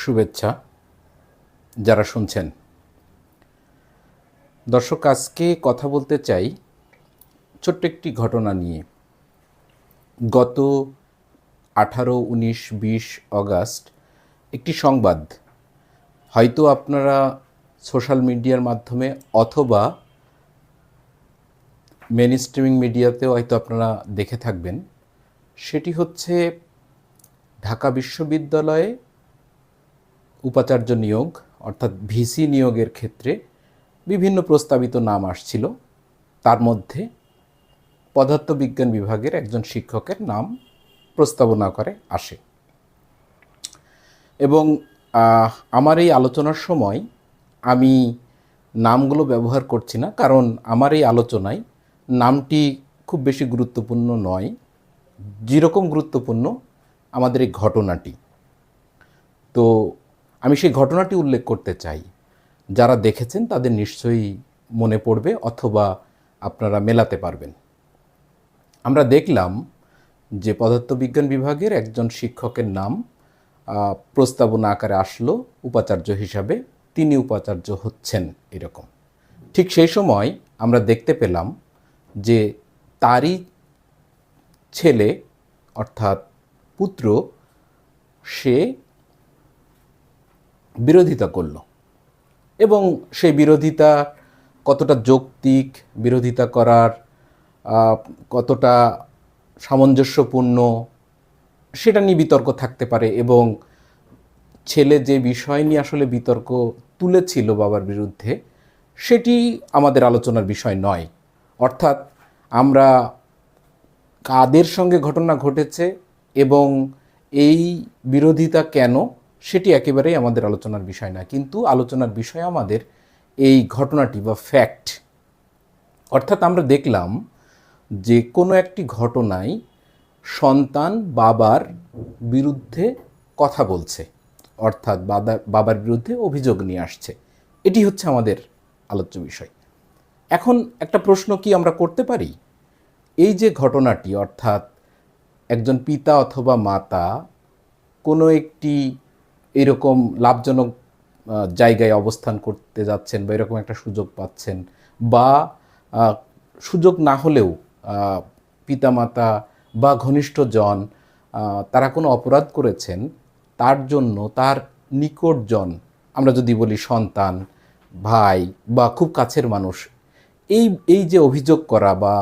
শুভেচ্ছা যারা শুনছেন। দর্শক, আজকে কথা বলতে চাই ছোট্ট একটি ঘটনা নিয়ে। গত 18, 19, 20 অগাস্ট একটি সংবাদ হয়তো আপনারা সোশ্যাল মিডিয়ার মাধ্যমে অথবা মেইন স্ট্রিমিং মিডিয়াতেও হয়তো আপনারা দেখে থাকবেন। সেটি হচ্ছে ঢাকা বিশ্ববিদ্যালয়ে উপাচার্য নিয়োগ অর্থাৎ ভিসি নিয়োগের ক্ষেত্রে বিভিন্ন প্রস্তাবিত নাম আসছিল। তার মধ্যে পদার্থবিজ্ঞান বিভাগের একজন শিক্ষকের নাম প্রস্তাবনা করে আসে এবং আমার এই আলোচনার সময় আমি নামগুলো ব্যবহার করছি না, কারণ আমার এই আলোচনায় নামটি খুব বেশি গুরুত্বপূর্ণ নয়। যেরকম গুরুত্বপূর্ণ আমাদের এই ঘটনাটি। তো আমি সেই ঘটনাটি উল্লেখ করতে চাই। যারা দেখেছেন তাদের নিশ্চয়ই মনে পড়বে অথবা আপনারা মেলাতে পারবেন। আমরা দেখলাম যে পদার্থবিজ্ঞান বিভাগের একজন শিক্ষকের নাম প্রস্তাবনা আকারে আসলো উপাচার্য হিসাবে, তিনি উপাচার্য হচ্ছেন এরকম। ঠিক সেই সময় আমরা দেখতে পেলাম যে তারই ছেলে অর্থাৎ পুত্র সে বিরোধিতা করল এবং সেই বিরোধিতা কতটা যৌক্তিক, বিরোধিতা করার কতটা সামঞ্জস্যপূর্ণ সেটা নিয়ে বিতর্ক থাকতে পারে। এবং ছেলে যে বিষয় নিয়ে আসলে বিতর্ক তুলেছিল বাবার বিরুদ্ধে, সেটি আমাদের আলোচনার বিষয় নয়। অর্থাৎ আমরা কাদের সঙ্গে ঘটনা ঘটেছে এবং এই বিরোধিতা কেন, সেটি একেবারেই আমাদের আলোচনার বিষয় না। কিন্তু আলোচনার বিষয় আমাদের এই ঘটনাটি বা ফ্যাক্ট। অর্থাৎ আমরা দেখলাম যে কোনো একটি ঘটনায় সন্তান বাবার বিরুদ্ধে কথা বলছে, অর্থাৎ বাবার বিরুদ্ধে অভিযোগ নিয়ে আসছে। এটি হচ্ছে আমাদের আলোচ্য বিষয়। এখন একটা প্রশ্ন কি আমরা করতে পারি? এই যে ঘটনাটি, অর্থাৎ একজন পিতা অথবা মাতা কোনো একটি এরকম লাভজনক জায়গায় অবস্থান করতে যাচ্ছেন বা এরকম একটা সুযোগ পাচ্ছেন, বা সুযোগ না হলেও পিতামাতা বা ঘনিষ্ঠজন তারা কোনো অপরাধ করেছেন, তার জন্য তার নিকটজন, আমরা যদি বলি সন্তান, ভাই বা খুব কাছের মানুষ, এই যে অভিযোগ করা বা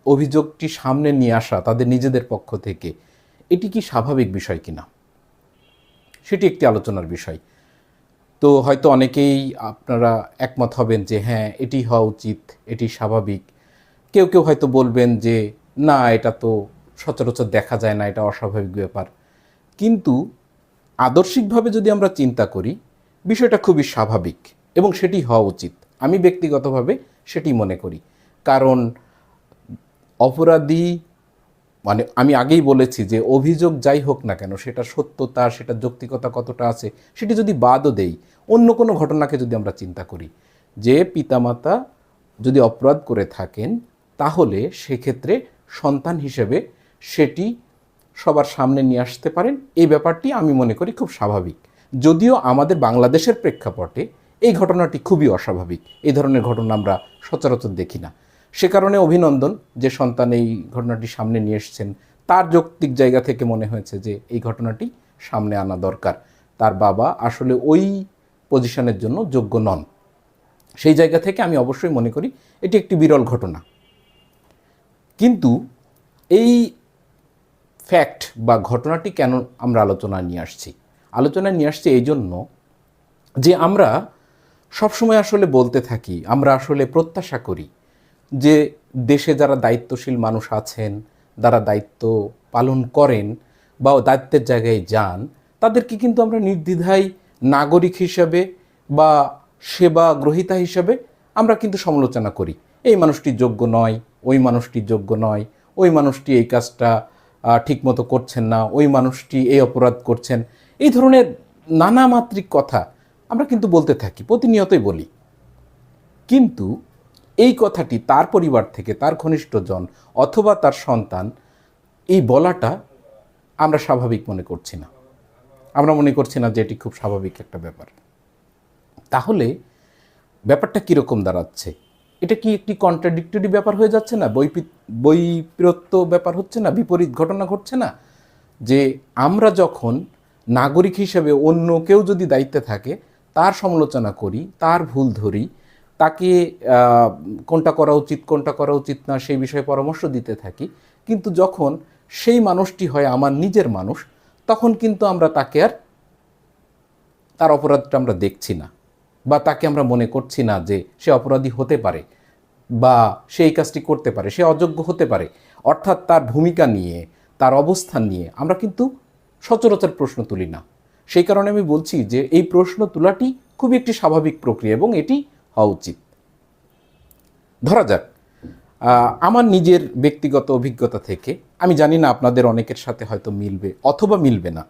অভিযোগটি সামনে নিয়ে আসা তাদের নিজেদের পক্ষ থেকে, এটি কি স্বাভাবিক বিষয় কিনা, সেটি একটি আলোচনার বিষয়। তো হয়তো অনেকেই আপনারা একমত হবেন যে হ্যাঁ, এটি হওয়া উচিত, এটি স্বাভাবিক। কেউ কেউ হয়তো বলবেন যে না, এটা তো সচরাচর দেখা যায় না, এটা অস্বাভাবিক ব্যাপার। কিন্তু আদর্শিকভাবে যদি আমরা চিন্তা করি, বিষয়টা খুবই স্বাভাবিক এবং সেটি হওয়া উচিত। আমি ব্যক্তিগতভাবে সেটি মনে করি। কারণ অপরাধী মানে আমি আগেই বলেছি যে অভিযোগ যাই হোক না কেন, সেটা সত্যতা, সেটা যৌক্তিকতা কতটা আছে সেটি যদি বাদও দেই, অন্য কোনো ঘটনাকে যদি আমরা চিন্তা করি যে পিতামাতা যদি অপরাধ করে থাকেন, তাহলে সেক্ষেত্রে সন্তান হিসেবে সেটি সবার সামনে নিয়ে আসতে পারেন। এই ব্যাপারটি আমি মনে করি খুব স্বাভাবিক। যদিও আমাদের বাংলাদেশের প্রেক্ষাপটে এই ঘটনাটি খুবই অস্বাভাবিক। এই ধরনের ঘটনা আমরা সচরাচর দেখি না। সে কারণে অভিনন্দন যে সন্তান এই ঘটনাটি সামনে নিয়ে এসেছেন। তার যৌক্তিক জায়গা থেকে মনে হয়েছে যে এই ঘটনাটি সামনে আনা দরকার। তার বাবা আসলে ওই পজিশনের জন্য যোগ্য নন। সেই জায়গা থেকে আমি অবশ্যই মনে করি এটি একটি বিরল ঘটনা। কিন্তু এই ফ্যাক্ট বা ঘটনাটি কেন আমরা আলোচনায় নিয়ে আসছি? আলোচনায় নিয়ে আসছি এই জন্য যে আমরা সবসময় আসলে বলতে থাকি, আমরা আসলে প্রত্যাশা করি যে দেশে যারা দায়িত্বশীল মানুষ আছেন, যারা দায়িত্ব পালন করেন বা দায়িত্বের জায়গায় যান, তাদেরকে কিন্তু আমরা নির্দ্বিধায় নাগরিক হিসেবে বা সেবা গ্রহীতা হিসেবে আমরা কিন্তু সমালোচনা করি। এই মানুষটি যোগ্য নয়, ওই মানুষটি যোগ্য নয়, ওই মানুষটি এই কাজটা ঠিকমতো করছেন না, ওই মানুষটি এই অপরাধ করছেন। এই ধরনের নানা মাত্রিক কথা আমরা কিন্তু বলতে থাকি, প্রতিনিয়তই বলি। কিন্তু এই কথাটি তার পরিবার থেকে, তার ঘনিষ্ঠজন অথবা তার সন্তান এই বলাটা আমরা স্বাভাবিক মনে করছি না। আমরা মনে করছি না যে এটি খুব স্বাভাবিক একটা ব্যাপার। তাহলে ব্যাপারটা কীরকম দাঁড়াচ্ছে? এটা কি একটি কন্ট্রাডিক্টরি ব্যাপার হয়ে যাচ্ছে না? বৈপরীত্য ব্যাপার হচ্ছে না? বিপরীত ঘটনা ঘটছে না? যে আমরা যখন নাগরিক হিসেবে অন্য কেউ যদি দায়িত্বে থাকে তার সমালোচনা করি, তার ভুল ধরি, তাকে কোনটা করা উচিত কোনটা করা উচিত না সেই বিষয়ে পরামর্শ দিতে থাকি, কিন্তু যখন সেই মানুষটি হয় আমার নিজের মানুষ, তখন কিন্তু আমরা তাকে আর তার অপরাধটা আমরা দেখছি না, বা তাকে আমরা মনে করছি না যে সে অপরাধী হতে পারে বা সে এই কাজটি করতে পারে, সে অযোগ্য হতে পারে। অর্থাৎ তার ভূমিকা নিয়ে, তার অবস্থান নিয়ে আমরা কিন্তু সচরাচর প্রশ্ন তুলি না। সেই কারণে আমি বলছি যে এই প্রশ্ন তোলাটি খুবই একটি স্বাভাবিক প্রক্রিয়া এবং এটি হওয়া উচিত। ধরা যাক আমার নিজের ব্যক্তিগত অভিজ্ঞতা থেকে, আমি জানি না আপনাদের অনেকের সাথে হয়তো মিলবে অথবা মিলবে না।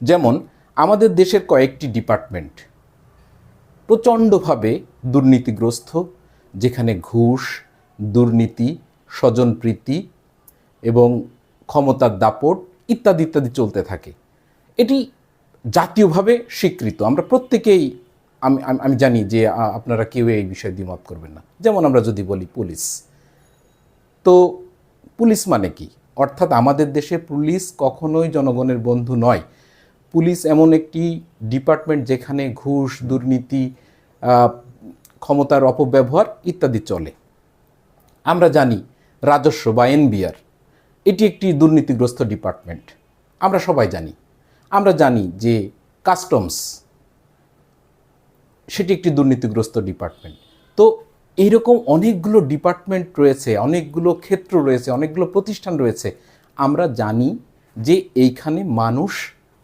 যেমন আমাদের দেশের কয়েকটি ডিপার্টমেন্ট প্রচণ্ডভাবে দুর্নীতিগ্রস্ত, যেখানে ঘুষ, দুর্নীতি, স্বজনপ্রীতি এবং ক্ষমতার দাপট ইত্যাদি ইত্যাদি চলতে থাকে। এটি জাতীয়ভাবে স্বীকৃত, আমরা প্রত্যেকেই, আমি জানি যে আপনারা কেউ এই বিষয়ে দ্বিমত করবেন না। যেমন আমরা যদি বলি পুলিশ, তো পুলিশ মানে কি? অর্থাৎ আমাদের দেশে পুলিশ কখনোই জনগণের বন্ধু নয়। পুলিশ এমন একটি ডিপার্টমেন্ট যেখানে ঘুষ, দুর্নীতি, ক্ষমতার অপব্যবহার ইত্যাদি চলে। আমরা জানি রাজস্ব বা এনবিআর এটি একটি দুর্নীতিগ্রস্ত ডিপার্টমেন্ট, আমরা সবাই জানি। আমরা জানি যে কাস্টমস সেটি একটি দুর্নীতিগ্রস্ত ডিপার্টমেন্ট। তো এইরকম অনেকগুলো ডিপার্টমেন্ট রয়েছে, অনেকগুলো ক্ষেত্র রয়েছে, অনেকগুলো প্রতিষ্ঠান রয়েছে। আমরা জানি যে এইখানে মানুষ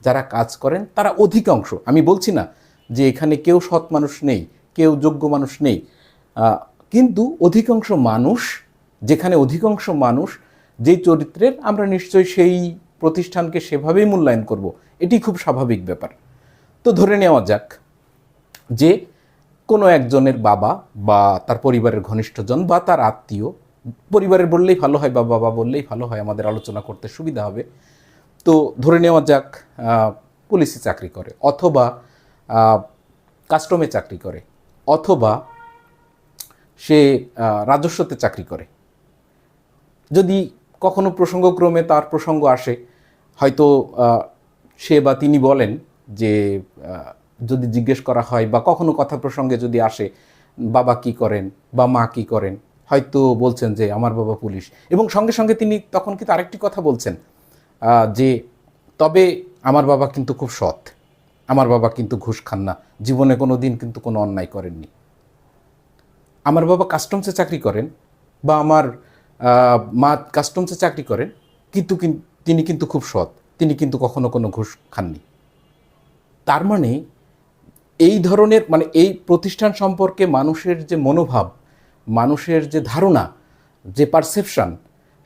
যারা কাজ করেন তারা অধিকাংশ, আমি বলছি না যে এখানে কেউ সৎ মানুষ নেই, কেউ যোগ্য মানুষ নেই, কিন্তু অধিকাংশ মানুষ, যেখানে অধিকাংশ মানুষ যেই চরিত্রের, আমরা নিশ্চয়ই সেই প্রতিষ্ঠানকে সেভাবেই মূল্যায়ন করব। এটি খুব স্বাভাবিক ব্যাপার। তো ধরে নেওয়া যাক যে কোনো একজনের বাবা বা তার পরিবারের ঘনিষ্ঠজন বা তার আত্মীয়, পরিবারের বললেই ভালো হয় বা বাবা বললেই ভালো হয়, আমাদের আলোচনা করতে সুবিধা হবে। তো ধরে নেওয়া যাক পুলিশে চাকরি করে, অথবা কাস্টমে চাকরি করে, অথবা সে রাজস্বতে চাকরি করে। যদি কখনো প্রসঙ্গক্রমে তার প্রসঙ্গ আসে, হয়তো সে বা তিনি বলেন যে যদি জিজ্ঞেস করা হয় বা কখনো কথা প্রসঙ্গে যদি আসে বাবা কি করেন বা মা কি করেন, হয়তো বলছেন যে আমার বাবা পুলিশ, এবং সঙ্গে সঙ্গে তিনি তখন কিন্তু আরেকটি কথা বলছেন যে তবে আমার বাবা কিন্তু খুব সৎ, আমার বাবা কিন্তু ঘুষ খান না, জীবনে কোনো দিন কিন্তু কোনো অন্যায় করেননি। আমার বাবা কাস্টমসে চাকরি করেন বা আমার মা কাস্টমসে চাকরি করেন, কিন্তু তিনি কিন্তু খুব সৎ, তিনি কিন্তু কখনো কোনো ঘুষ খাননি। তার মানে এই ধরনের, মানে এই প্রতিষ্ঠান সম্পর্কে মানুষের যে মনোভাব, মানুষের যে ধারণা, যে পারসেপশন,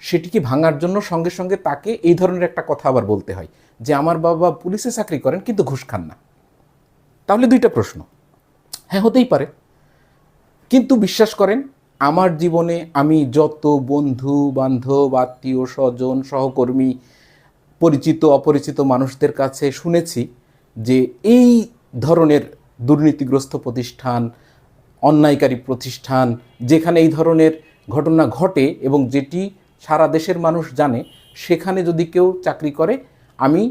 সেটিকে ভাঙার জন্য সঙ্গে সঙ্গে তাকে এই ধরনের একটা কথা আবার বলতে হয় যে আমার বাবা পুলিশে চাকরি করেন কিন্তু ঘুষ খান না। তাহলে দুইটা প্রশ্ন, হ্যাঁ হতেই পারে, কিন্তু বিশ্বাস করেন আমার জীবনে আমি যত বন্ধু বান্ধব, আত্মীয় স্বজন, সহকর্মী, পরিচিত অপরিচিত মানুষদের কাছে শুনেছি যে এই ধরনের দুর্নীতিগ্রস্ত প্রতিষ্ঠান, অন্যায়কারী প্রতিষ্ঠান, যেখানে এই ধরনের ঘটনা ঘটে এবং যেটি সারা দেশের মানুষ জানে, সেখানে যদি কেউ চাকরি করে, আমি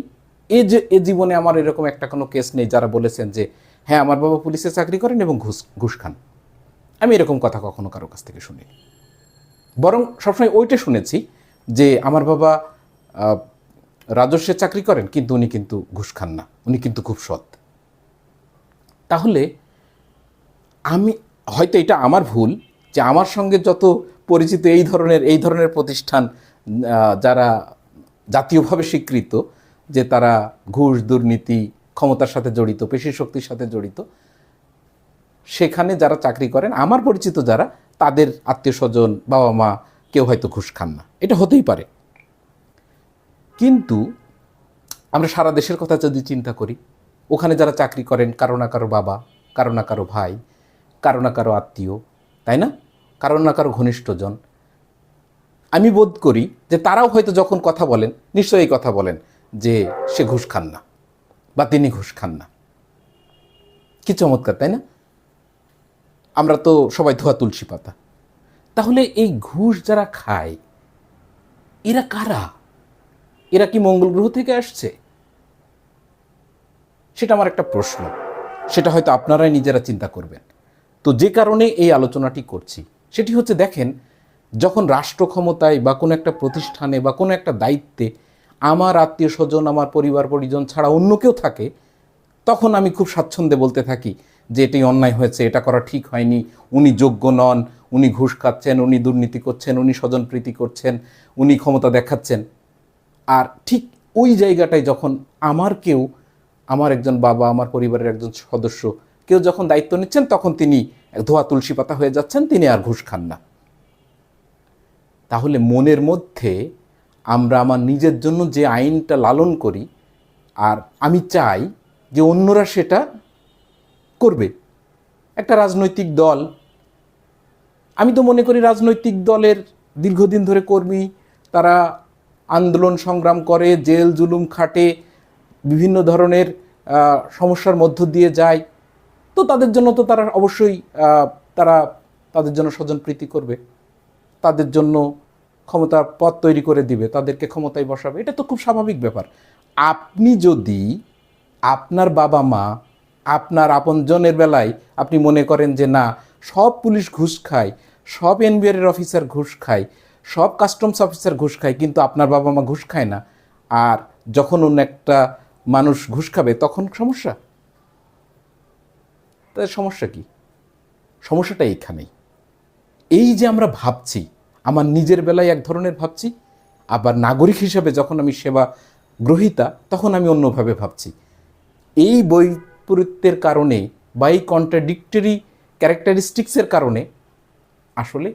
এ জীবনে আমার এরকম একটা কোনো কেস নেই যারা বলেছেন যে হ্যাঁ আমার বাবা পুলিশে চাকরি করেন এবং ঘুষ খান। আমি এরকম কথা কখনো কারো কাছ থেকে শুনিনি। বরং সবসময় ওইটা শুনেছি যে আমার বাবা রাজস্বে চাকরি করেন কিন্তু উনি কিন্তু ঘুষ খান না, উনি কিন্তু খুব সৎ। তাহলে আমি হয়তো এটা আমার ভুল যে আমার সঙ্গে যত পরিচিত এই ধরনের প্রতিষ্ঠান যারা জাতীয়ভাবে স্বীকৃত যে তারা ঘুষ, দুর্নীতি, ক্ষমতার সাথে জড়িত, পেশি শক্তির সাথে জড়িত, সেখানে যারা চাকরি করেন আমার পরিচিত যারা, তাদের আত্মীয় স্বজন, বাবা মা কেউ হয়তো ঘুষ খান না, এটা হতেই পারে। কিন্তু আমরা সারা দেশের কথা যদি চিন্তা করি, ওখানে যারা চাকরি করেন কারো না কারো বাবা, কারো না কারো ভাই, কারো না কারো আত্মীয়, তাই না, কারো না কারো ঘনিষ্ঠজন, আমি বোধ করি যে তারাও হয়তো যখন কথা বলেন নিশ্চয়ই এই কথা বলেন যে সে ঘুষ খান না। বা তিনি ঘুষ খান না। কি চমৎকার, তাই না? আমরা তো সবাই ধোয়া তুলসী পাতা। তাহলে এই ঘুষ যারা খায় এরা কারা? এরা কি মঙ্গল গ্রহ থেকে আসছে? সেটা আমার একটা প্রশ্ন, সেটা হয়তো আপনারাই নিজেরা চিন্তা করবেন। তো যে কারণে এই আলোচনাটি করছি সেটি হচ্ছে, দেখেন, যখন রাষ্ট্র ক্ষমতায় বা কোনো একটা প্রতিষ্ঠানে বা কোনো একটা দায়িত্বে আমার আত্মীয় স্বজন, আমার পরিবার পরিজন ছাড়া অন্য কেউ থাকে, তখন আমি খুব স্বাচ্ছন্দ্যে বলতে থাকি যে এটাই অন্যায় হয়েছে, এটা করা ঠিক হয়নি, উনি যোগ্য নন, উনি ঘুষ খাচ্ছেন, উনি দুর্নীতি করছেন, উনি স্বজনপ্রীতি করছেন, উনি ক্ষমতা দেখাচ্ছেন। আর ঠিক ওই জায়গাটায় যখন আমার কেউ, আমার একজন বাবা, আমার পরিবারের একজন সদস্য কেউ যখন দায়িত্ব নিচ্ছেন, তখন তিনি ধোয়া তুলসী পাতা হয়ে যাচ্ছেন, তিনি আর ঘুষ খান না। তাহলে মনের মধ্যে আমরা আমার নিজের জন্য যে আইনটা লালন করি, আর আমি চাই যে অন্যরা সেটা করবে। একটা রাজনৈতিক দল, আমি তো মনে করি রাজনৈতিক দলের দীর্ঘদিন ধরে কর্মী, তারা আন্দোলন সংগ্রাম করে, জেল জুলুম খাটে, বিভিন্ন ধরনের সমস্যার মধ্য দিয়ে যায়, তো তাদের জন্য তো তারা অবশ্যই তারা তাদের জন্য স্বজনপ্রীতি করবে, তাদের জন্য ক্ষমতার পথ তৈরি করে দিবে, তাদেরকে ক্ষমতায় বসাবে। এটা তো খুব স্বাভাবিক ব্যাপার। আপনি যদি আপনার বাবা মা, আপনার আপনজনের বেলায় আপনি মনে করেন যে না, সব পুলিশ ঘুষ খায়, সব এনবিআর অফিসার ঘুষ খায়, সব কাস্টমস অফিসার ঘুষ খায়, কিন্তু আপনার বাবা মা ঘুষ খায় না, আর যখন অন্য একটা মানুষ ঘুষ খাবে তখন সমস্যা, তাদের সমস্যা কি? সমস্যাটা এইখানেই। এই যে আমরা ভাবছি, আমার নিজের বেলায় এক ধরনের ভাবছি, আবার নাগরিক হিসেবে যখন আমি সেবা গ্রহীতা তখন আমি অন্যভাবে ভাবছি। এই বৈপরীত্যের কারণে বা এই কন্ট্রাডিক্টরি ক্যারেক্টারিস্টিক্সের কারণে আসলে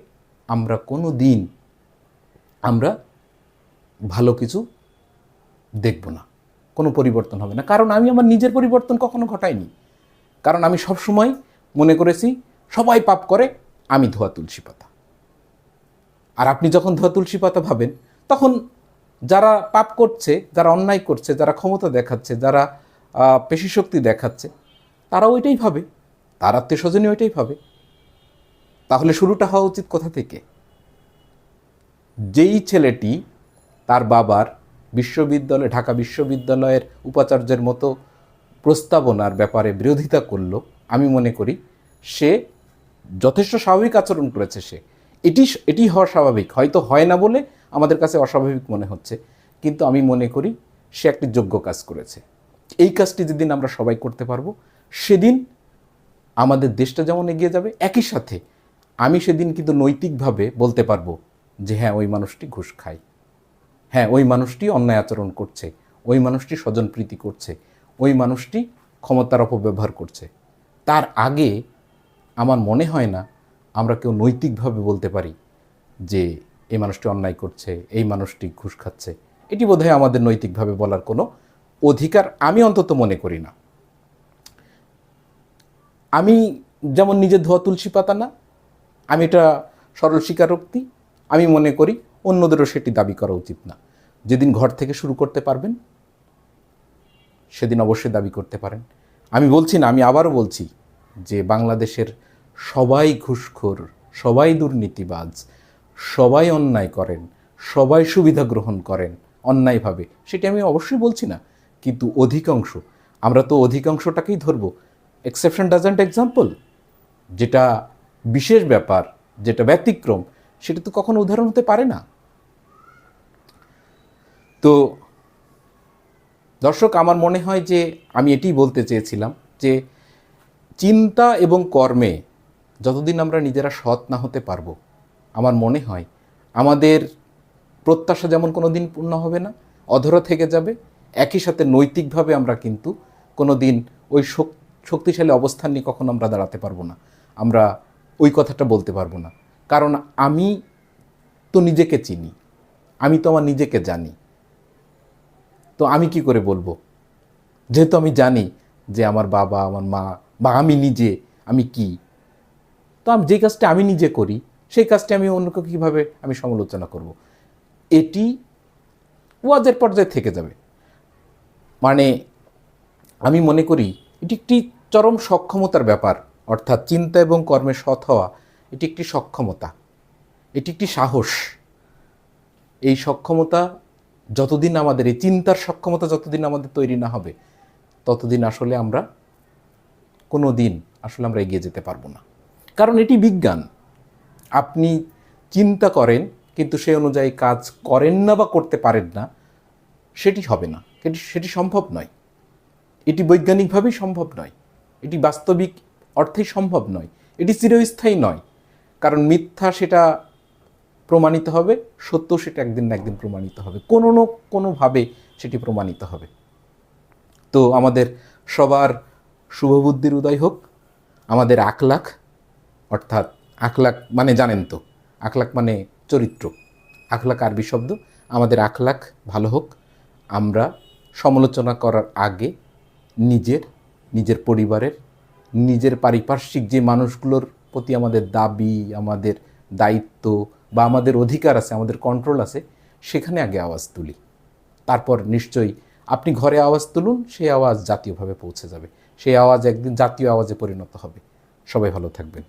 আমরা কোনো দিন আমরা ভালো কিছু দেখব না, কোনো পরিবর্তন হবে না। কারণ আমি আমার নিজের পরিবর্তন কখনো ঘটাইনি। কারণ আমি সবসময় মনে করেছি সবাই পাপ করে, আমি ধোয়া তুলসী পাতা। আর আপনি যখন ধোয়া তুলসী পাতা ভাবেন, তখন যারা পাপ করছে, যারা অন্যায় করছে, যারা ক্ষমতা দেখাচ্ছে, যারা পেশি শক্তি দেখাচ্ছে, তারা ওইটাই ভাবে, তার আত্মীয় স্বজনই ওইটাই ভাবে। তাহলে শুরুটা হওয়া উচিত কোথা থেকে? যেই ছেলেটি তার বাবার বিশ্ববিদ্যালয়ে, ঢাকা বিশ্ববিদ্যালয়ের উপাচার্যের মতো প্রস্তাবনার ব্যাপারে বিরোধিতা করলো, আমি মনে করি সে যথেষ্ট স্বাভাবিক আচরণ করেছে। সে এটি হওয়া স্বাভাবিক, হয়তো হয় না বলে আমাদের কাছে অস্বাভাবিক মনে হচ্ছে, কিন্তু আমি মনে করি সে একটি যোগ্য কাজ করেছে। এই কাজটি যেদিন আমরা সবাই করতে পারবো, সেদিন আমাদের দেশটা যেমন এগিয়ে যাবে, একই সাথে আমি সেদিন কিন্তু নৈতিকভাবে বলতে পারবো যে হ্যাঁ, ওই মানুষটি ঘুষ খায়, হ্যাঁ, ওই মানুষটি অন্যায় আচরণ করছে, ওই মানুষটি স্বজনপ্রীতি করছে, ওই মানুষটি ক্ষমতার অপব্যবহার করছে। তার আগে আমার মনে হয় না আমরা কেউ নৈতিকভাবে বলতে পারি যে এই মানুষটি অন্যায় করছে, এই মানুষটি ঘুষ খাচ্ছে। এটি বোধহয় আমাদের নৈতিকভাবে বলার কোনো অধিকার আমি অন্তত মনে করি না। আমি যেমন নিজের ধোয়া তুলসী পাতা না, আমি এটা সরল স্বীকারোক্তি, আমি মনে করি অন্যদেরও সেটি দাবি করা উচিত না। যেদিন ঘর থেকে শুরু করতে পারবেন সেদিন অবশ্যই দাবি করতে পারেন। আমি বলছি না, আমি আবারও বলছি যে বাংলাদেশের সবাই ঘুষখোর, সবাই দুর্নীতিবাজ, সবাই অন্যায় করেন, সবাই সুবিধা গ্রহণ করেন অন্যায়ভাবে, সেটি আমি অবশ্যই বলছি না। কিন্তু অধিকাংশ, আমরা তো অধিকাংশটাকেই ধরবো, এক্সেপশন ডাজন্ট এক্সাম্পল। যেটা বিশেষ ব্যাপার, যেটা ব্যতিক্রম, সেটা তো কখনো উদাহরণ হতে পারে না। তো দর্শক, আমার মনে হয় যে আমি এটিই বলতে চেয়েছিলাম যে চিন্তা এবং কর্মে যতদিন আমরা নিজেরা সৎ না হতে পারবো, আমার মনে হয় আমাদের প্রত্যাশা যেমন কোনো দিন পূর্ণ হবে না, অধরা থেকে যাবে, একই সাথে নৈতিকভাবে আমরা কিন্তু কোনো দিন ওই শক্তিশালী অবস্থান নিয়ে কখনো আমরা দাঁড়াতে পারবো না, আমরা ওই কথাটা বলতে পারবো না। কারণ আমি তো নিজেকে চিনি, আমি তো আমার নিজেকে জানি। তো আমি কি করে বলবো, যেহেতু আমি জানি যে আমার বাবা, আমার মা বা আমি নিজে আমি কি, তো আমি যে কাজটা আমি নিজে করি সেই কাজটা আমি অন্যকে কীভাবে আমি সমালোচনা করব? এটি ওয়াজের পর্যায়ে থেকে যাবে। মানে আমি মনে করি এটি একটি চরম সক্ষমতার ব্যাপার। অর্থাৎ চিন্তা এবং কর্মে সৎ হওয়া এটি একটি সক্ষমতা, এটি একটি সাহস। এই সক্ষমতা যতদিন আমাদের, এই চিন্তার সক্ষমতা যতদিন আমাদের তৈরি না হবে, ততদিন আসলে আমরা কোনো দিন আসলে আমরা এগিয়ে যেতে পারবো না। কারণ এটি বিজ্ঞান। আপনি চিন্তা করেন কিন্তু সেই অনুযায়ী কাজ করেন না বা করতে পারেন না, সেটি হবে না, সেটি সম্ভব নয়। এটি বৈজ্ঞানিকভাবেই সম্ভব নয়, এটি বাস্তবিক অর্থেই সম্ভব নয়, এটি চিরস্থায়ী নয়। কারণ মিথ্যা সেটা প্রমাণিত হবে, সত্য সেটা একদিন না একদিন প্রমাণিত হবে, কোনো না কোনোভাবে সেটি প্রমাণিত হবে। তো আমাদের সবার শুভবুদ্ধির উদয় হোক। আমাদের আখলাখ, অর্থাৎ আখলাখ মানে জানেন তো, আখলাখ মানে চরিত্র, আখলাখ আরবি শব্দ। আমাদের আখলাখ ভালো হোক। আমরা সমালোচনা করার আগে নিজের পরিবারের, নিজের পারিপার্শ্বিক যে মানুষগুলোর প্রতি আমাদের দাবি, আমাদের দায়িত্ব বা আমাদের অধিকার আছে, আমাদের কন্ট্রোল আছে, সেখানে আগে আওয়াজ তুলি। তারপর নিশ্চয়ই আপনি ঘরে আওয়াজ তুলুন, সেই আওয়াজ জাতীয়ভাবে পৌঁছে যাবে, সেই আওয়াজ একদিন জাতীয় আওয়াজে পরিণত হবে। সবাই ভালো থাকবেন।